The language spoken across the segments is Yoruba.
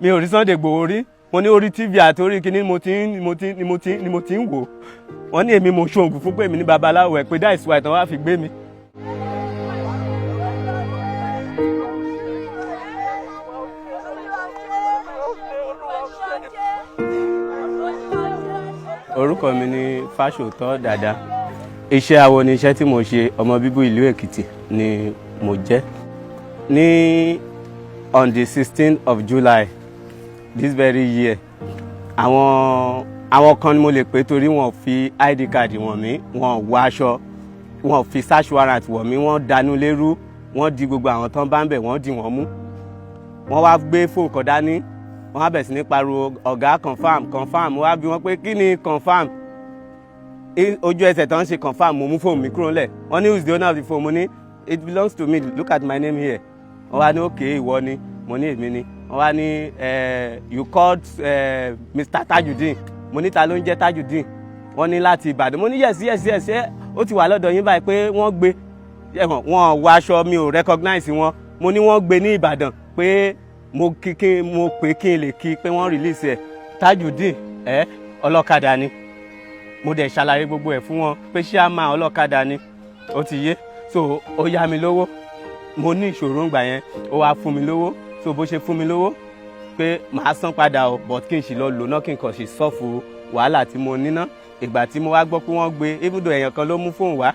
mi ò rí Sunday Igboho rí, mo ní orí TV àti orí kíní ni mo ti ń wò. Wọ́n ní èmi mo ṣoògùn fún pé èmi ní babaláwo ẹ̀ pé that is why tán wá fi gbé mi. Orúkọ mi ni Ifasooto Dada. Iṣẹ́ awo ni iṣẹ́ tí mo ṣe, ọmọ bíbí ìlú Èkìtì ni mo jẹ́. Ní on the 16th of July this very year, àwọn kan ni mo lè pè torí wọ́n fi ID card wọ̀n mí, wọ́n wọ aṣọ, wọ́n fi search warrant wọ̀n mí, wọ́n dànù lérú, wọ́n di gbogbo àwọn tán bá ń bẹ̀, wọ́n dì wọ́n mú. Wọ́n wá gbé fóònù kan dání, wọ́n á bẹ̀ sí ní pariwo ọ̀gá confam, wọ́n á bi wọ́n pé kí ni confam? Ojú ẹsẹ̀ tán ṣe confam, mo mú fóònù mi kúrò ńlẹ̀. Wọ́n ní who is the owner of the phone? Mo ní it belongs to me, look at my name here. Wọ́n wá ní okay ìwọ ni, mo ní èmi ni. Wọ́n wá ní you called Mr. Tajudeen. Mo ní ta ló ń jẹ́ Tajudeen? Wọ́n ní láti Ìbàdàn. Mo ní yes ó ti wà lọ́dọ̀ yín báyìí pé wọ́n gbé wọn wọ aṣọ, mi ò recognize wọn. Mo ní wọ́n gbé ní Ìbàdàn pé mo pè kí n lè kí pé wọ́n release ẹ̀. Tajudeen ọlọ́kadà ni. Mo dẹ̀ ṣàlàyé gbogbo ẹ̀ fún wọn pé ṣé a máa ọlọ́kadà ni. Ó ti yé, so ó yá mi lówó. Mo ní ìṣòro ńgbà yẹn, ó wá fún mi lówó. So bó ṣe fún mi lówó pé màá san padà o, but kí n sì lọ lò náà kí n kàn sì sọ́ọ̀fù wàhálà tí mo ní ná. Ìgbà tí mo wá gbọ́ pé wọ́n gbé, even though èèyàn kan ló mú fóònù wá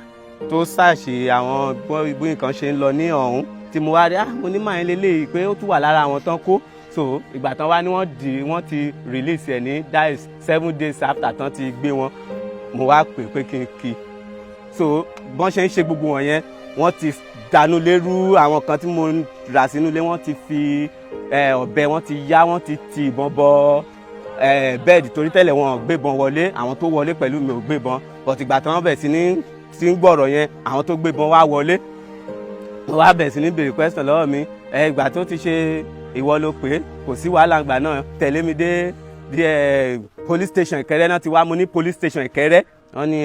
tó ṣàṣe àwọn bí nǹkan ṣe ń lọ ní ọ̀hún, tí mo wá rí mo ní màá lélẹ́yìí pé ó tún wà lára àwọn tán kó. So ìgbà tán wá ní wọ́n ti release ẹ̀ ní that is 7 days after tán ti gbé wọn. Mo wá pé kí n kí. So bọ́n ṣe ń ṣe gbogbo wọn yẹn, wọ́n ti dànù lérú, àwọn kan tí mo rà sínú ilé wọ́n ti fi ọ̀bẹ, wọ́n ti yá, wọ́n ti ìbọn bọ bẹ́ẹ̀dì torí tẹ́lẹ̀ wọn ò gbébọn wọlé, àwọn tó wọlé pẹ̀lú mi ò gbébọn, but ìgbà tí wọ́n bẹ̀ sí ń gbọ̀rọ̀ yẹn, àwọn tó gbébọn wá wọlé. Wọ́n wá bẹ̀ sí ní béèrè question lọ́wọ́ mi, ìgbà tó ti ṣe ìwọ ló pé kò sí wàhálà ìgbà náà, tẹ̀lé mi dé police station Ìkẹrẹ́ náà ti wá. Mo ní police station Ìkẹrẹ́, wọ́n ní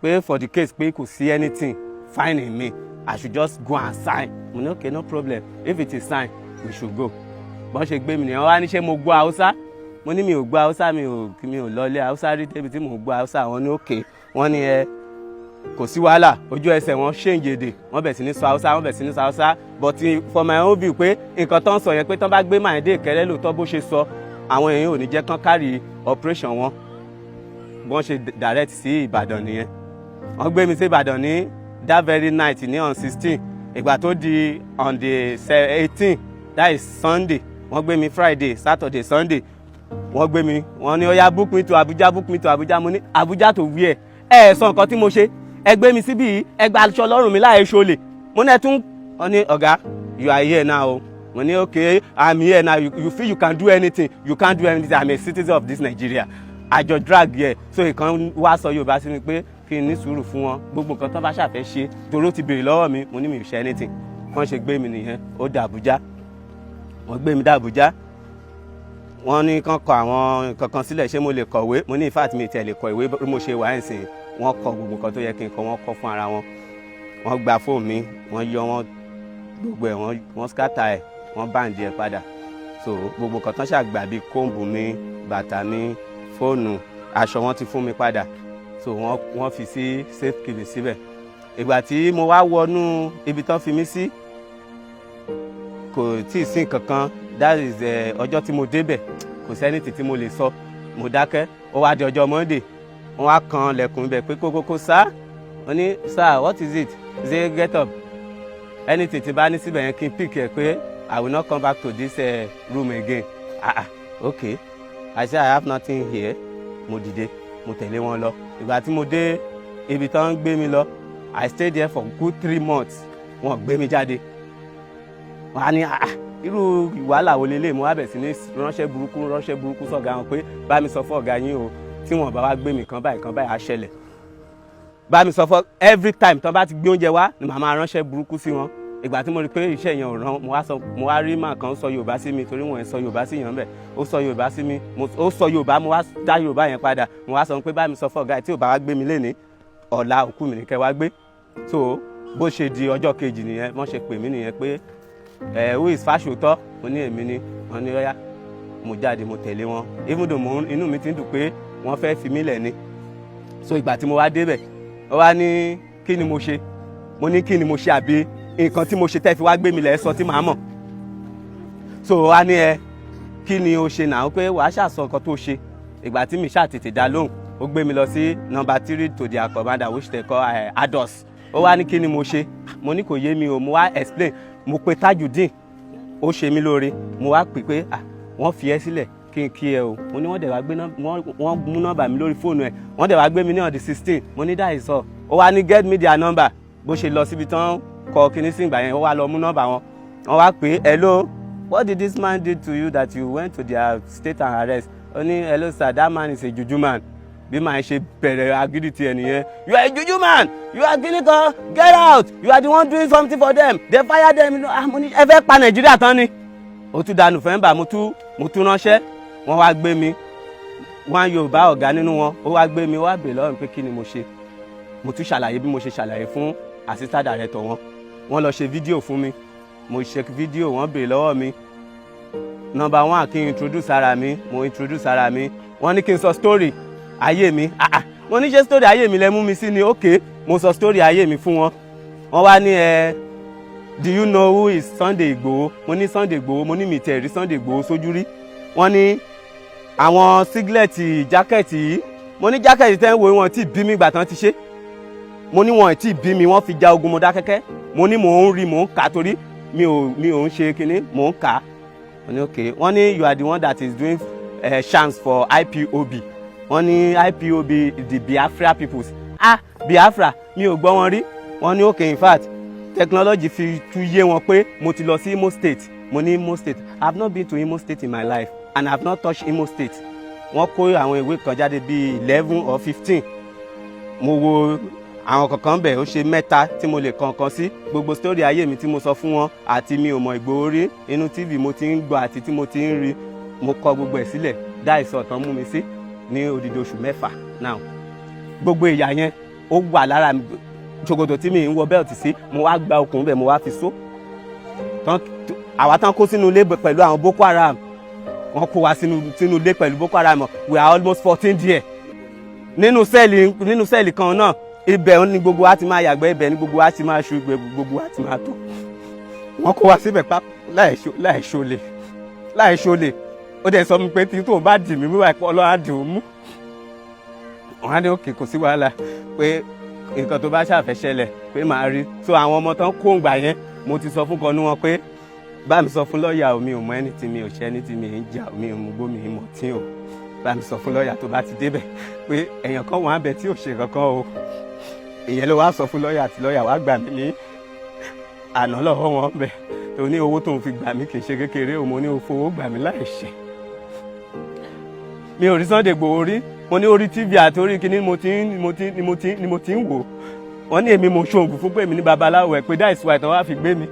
pé for the case pé kò sí anything fine in me, I should just go and sign. Mo ní okay, no problem, if it is sign we should go. Bọ́n ṣe gbé mi nìyẹn. Wọ́n wá ní ṣé mo gbọ́ Haúsá? Mo ní mi ò gbọ́ Haúsá, mi ò lọlé Haúsá rí débi tí mo gbọ́ Haúsá. Wọ́n ní okay, wọ́n ní kò sí wàhálà. Ojú ẹsẹ̀ wọn change èdè, wọ́n bẹ̀ sí ní sọ Haúsá, but for my own view pé nǹkan tó ń sọ yẹn pé tán bá gbé màá dé Ìkẹrẹ́ lóòótọ́ bó ṣe sọ, àwọn èèyàn ò ní jẹ́ kán carry operation wọn. Bọ́n ṣe direct sí Ìbàdàn nìyẹn. Wọ́n gbé mi sí Ìbàdàn ní that very night ní on 16. Ìgbà tó di on the 18, that is Sunday, wọ́n gbé mi Friday, Saturday, Sunday. Wọ́n gbé mi, wọ́n ní ó yá book me to Abuja. Mo ní Abuja to where? Sọ nǹkan tí mo ṣe. Ẹ gbé mi síbí yìí, ẹ gba aṣọ lọ́rùn mi láì ṣolè. Mo ní wọ́n ní ọ̀gá, you are here now. Mo ní okay, I'm here now. You feel you can do anything. You can't do anything. I'm a citizen of this Nigeria. I just drag here. So ìkan wá sọ Yorùbá sí mi pé kí n ní sùúrù fún wọn, gbogbo nǹkan tán bá ṣàfẹ́ ṣe torí ó ti béèrè lọ́wọ́ mi. Mo ní mi ò ṣe anything. Wọ́n ṣe gbé mi nìyẹn, ó dà Àbújá. Wọ́n gbé mi dà Àbújá. Wọ́n ní kán kọ àwọn nǹkan kan sílẹ̀, ṣé mo lè kọ̀wé? Mo ní in fact mi tiẹ̀ lè kọ ìwé bí mo ṣe wà ẹ̀sìn. Wọ́n kọ gbogbo nǹkan tó yẹ kí n kọ, wọ́n kọ fún ara wọn. Wọ́n gba fóònù mi, wọ́n yọ wọn gbogbo ẹ̀, wọ́n scatter ẹ̀, wọ́n báǹdì ẹ̀ padà. So gbogbo nǹkan tán ṣàgbà bíi kóòmbù mi, bàtà mi, fóònù, aṣọ wọn ti fún mi padà. So wọ́n fi sí safe keeping síbẹ̀. Ìgbà tí mo wá wọnú ibi tán fi mí sí, kò tí ì sí nǹkan kan. That is ọjọ́ tí mo débẹ̀, kò sẹ́ni tí mo lè sọ. Mo dákẹ́. Ó wá di ọjọ́ Monday, wọ́n wá kan lẹ̀kùn ibẹ̀ pé kókókó sir. Wọ́n ní sir, what is it? Say get up. Anything tí bá ní síbẹ̀ yẹn kí n pick ẹ̀ pé I will not come back to this room again. Okay. I said I have nothing here. Mo dìde, mo tẹ̀lé wọn lọ. Ìgbà tí mo dé ibi tán gbé mi lọ, I stayed there for good 3 months. Wọ́n gbé mi jáde. Wọ́n á ní irú wàhálà wo lélẹ̀. Mo wá bẹ̀ sí ní ránṣẹ́ burúkú sọ̀gá wọn pé bá mi sọ fún ọ̀gá yín o, tí wọ́n bá wá gbé mi kan báyìí á ṣẹlẹ̀. Bá mi sọ fún every time tán bá ti gbé oúnjẹ wá ni màá máa ránṣẹ́ burúkú sí wọn. Ìgbà tí mo rí pé iṣẹ́ yẹn ò ràn, mo wá rí màá kan sọ Yorùbá sí mi torí wọ́n sọ Yorùbá sí yàn bẹ́ẹ̀. Ó sọ Yorùbá sí mi, ó sọ Yorùbá, mo wá dá Yorùbá yẹn padà. Mo wá sọ pé bá mi sọ fún ọ̀gá tí ò bá wá gbé mi lénìí, ọ̀la òkú mi ní kẹ́ wá gbé. So bó ṣe di ọjọ́ kejì nìyẹn, wọ́n ṣe pè mí nìyẹn pé who is Ifasooto? Mo ní èmi ni. Wọ́n ní ọ̀yá mo jáde mo tẹ̀lé wọn even though inú mi ti ń dùn pé wọ́n fẹ́ fi mí lẹ̀ ni. So ìgbà tí mo wá débẹ̀ ó wá ní kí ni mo ṣe, mo ní kí ni mo ṣe àbí nǹkan tí mo ṣe tẹ́ fi wá gbé mi lẹ̀ sọ tí màá mọ̀. So ó wá ní kí ni o ṣe náà pé wàá ṣàṣọ nǹkan tó ṣe. Ìgbà tí mi ṣáà tètè dá lóhùn ó gbé mi lọ sí number 3 to their commander which they call ADOS. Ó wá ní kí ni mo ṣe, mo ní kò yé mi o, mo wá explain, mo pe Tajudeen ó ṣe mí lóore, mo wá pè pé wọ́n fi ẹ́ sílẹ̀ kí n kí ẹ o, mo ní wọ́n dẹ̀ wá gbé wọ́n mú nọ́mbà mi lórí fóònù ẹ̀, wọ́n dẹ̀ wá gbé mi ní on the 16, mo ní that is all. Ó wá ní get me their number, bó ṣe lọ síbi tán kọ kíní sí ìgbà yẹn ó wá lọ mú nọ́mbà wọn, wọ́n wá pè hello, what did this man do to you that you went to their state and arrest? Ó ní hello sir, that man is a juju man. Bí màá ṣe bẹ̀rẹ̀ agídí ti ẹnìyẹn, you are a juju man, you are clinical, get out, you are the one doing something for them, they fire them. Mo ní ẹ fẹ́ pa Nàìjíríà tán ni. Ó tún da November mo tún ránṣẹ́, wọ́n wá gbé mi, wọ́n Yorùbá ọ̀gá nínú wọn, ó wá gbé mi, ó wá bèèrè lọ́wọ́ mi pé kí ni mo ṣe. Mo tún ṣàlàyé bí mo ṣe ṣàlàyé fún assistant director wọn, wọ́n lọ ṣe fídíò fún mi, mo ṣe fídíò, wọ́n bèèrè lọ́wọ́ mi. Number 1 kí n introduce ara mi, mo introduce ara mi, wọ́n ní kí n sọ story ayé mi, mo ní ṣe story ayé mi lẹ mú mi sí ni, okay, mo sọ story ayé mi fún wọn. Wọ́n wá ní do you know who is Sunday Igboho? Mo ní Sunday Igboho, mo ní mi tẹ̀ rí Sunday Igboho sójú rí. Wọ́n ní àwọn sígílẹ̀tì jákẹ́ẹ̀tì yìí, mo ní jákẹ́ẹ̀tì tẹ́ ń wo wọn tí bí mi gbà tán ti ṣe, mo ní wọn tí bí mi wọ́n fi ja ogun Mọdákẹ́kẹ́, mo ní mò ń rí mò ń kà torí mi ò ń ṣe kinní mò ń kà. Wọ́n ní okay, wọ́n ní you are the one that is doing chants for IPOB. Wọ́n ní IPOB the Biafra peoples. Biafra mi ò gbọ́ wọn rí. Wọ́n ní okay, in fact technology fi tún yé wọn pé mo ti lọ sí Imo State. Mo ní Imo State, I have not been to Imo State in my life and I have not touched Imo State. Wọ́n kó àwọn ìwé kan jáde bíi 11 or 15. Mo wo àwọn kankan bẹ̀ ó ṣe mẹ́ta tí mo lè kankan sí, gbogbo story ayé mi tí mo sọ fún wọn àti mi ò mọ Ìgbòho rí, inú TV mo ti ń gbọ́ àti tí mo ti ń rí, mo kọ gbogbo ẹ̀ sílẹ̀. dáìsọ̀ tán mú mi sí ní odidi oṣù 6 now. Gbogbo ìyà yẹn ó wà lára mi, ṣòkòtò tí mi ń wọ bẹ́ẹ̀tì sí mo wá gba okùn bẹ̀ mo wá fi so. Àwa tán kó sínú ilé pẹ̀lú àwọn Boko Haram, wọ́n kó wa sínú ilé pẹ̀lú Boko Haram, we are almost 14 there. Nínú sẹ́ẹ̀lì kan náà, ibẹ̀ ni gbogbo wa ti máa yàgbẹ́, ibẹ̀ ni gbogbo wa ti máa ṣu, ibẹ̀ gbogbo wa ti máa tó. Wọ́n kó wa síbẹ̀ láìṣolè. Ó dẹ̀ sọ mi pé tí tóun bá dì mí mú àìpọ̀ Ọlọ́run á dì ó mú. Wọ́n á ní òkè kò sí wàhálà pé nǹkan tó bá ṣàfẹ́ ṣẹlẹ̀ pé màá rí. So àwọn ọmọ tán kó ǹgbà yẹn mo ti sọ fún kan ní wọn pé bá mi sọ fún lọ́ọ̀yà mi ò mọ ẹni tí mi ò ṣe ẹni tí mi ń jà mi ò mú gbó mi mọ̀ tí ò. Bá mi sọ fún lọ́ọ̀yà tó bá ti débẹ̀ pé èèyàn kan wọ́n á bẹ tí ò ṣe kankan o. Ìyẹn ló wá sọ fún lọ́ọ̀yà tí lọ́ọ̀yà wá gbà mí ní àná lọ́wọ́ wọn bẹ̀ tó ní owó tóun fi gbà mí kì í ṣe kékeré o, mo ní o fowó gbà mí láì ṣe. Mi ò rí Sunday Igboho rí, mo ní orí TV àti orí kíní ni mo ti ń wò. Wọ́n ní èmi mo ṣoògùn fún pé èmi ní babaláwo ẹ̀ pé dáìsí wa ìtàn wá fi gbé mi.